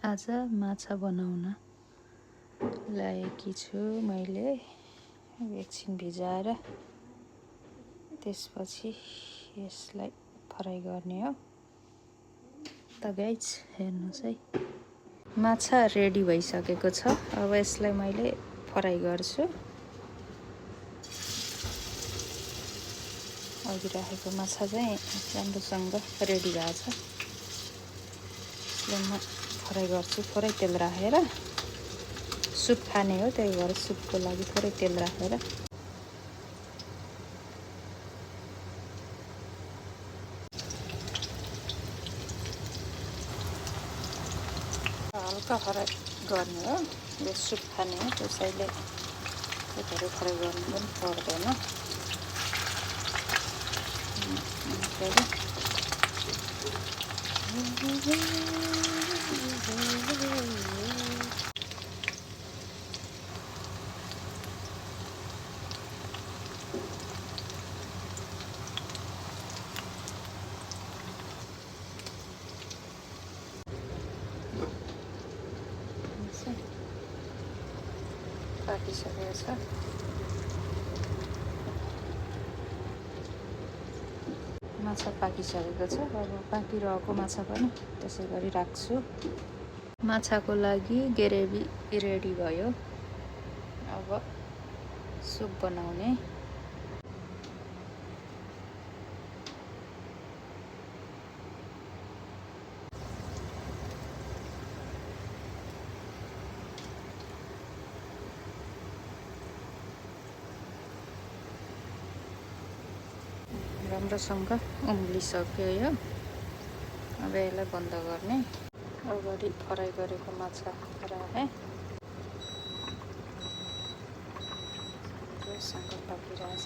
आज माछा बनाउन ल्याएकी छु मैले एकछिन भिजाएर। त्यसपछि यसलाई फ्राई गर्ने हो। त गाइज हेर्नुहोस् है, माछा रेडी भइसकेको छ। अब यसलाई मैले फ्राई गर्छु। अघि राखेको माछा चाहिँ राम्रोसँग रेडी भएको छ। यसलाई म फ्राई गर्छु, थोरै तेल राखेर। सुप खाने हो, त्यही भएर सुपको लागि थोरै तेल राखेर हल्का फ्राई गर्ने हो। यो सुप खाने हो, त्यसैले धेरै फ्राई गर्नु पनि पर्दैन। पाकिसकेको छ। माछा पाकिसकेको छ। अब बाँकी रहेको माछा पनि त्यसै गरी राख्छु। माछाको लागि ग्रेभी रेडी भयो। अब सुप बनाउने। राम्रोसँग उम्लिसक्यो यो। अब यसलाई बन्द गर्ने। अगाडि फ्राई गरेको माछा राखेँ। राम्रोसँग पाकिरहेछ।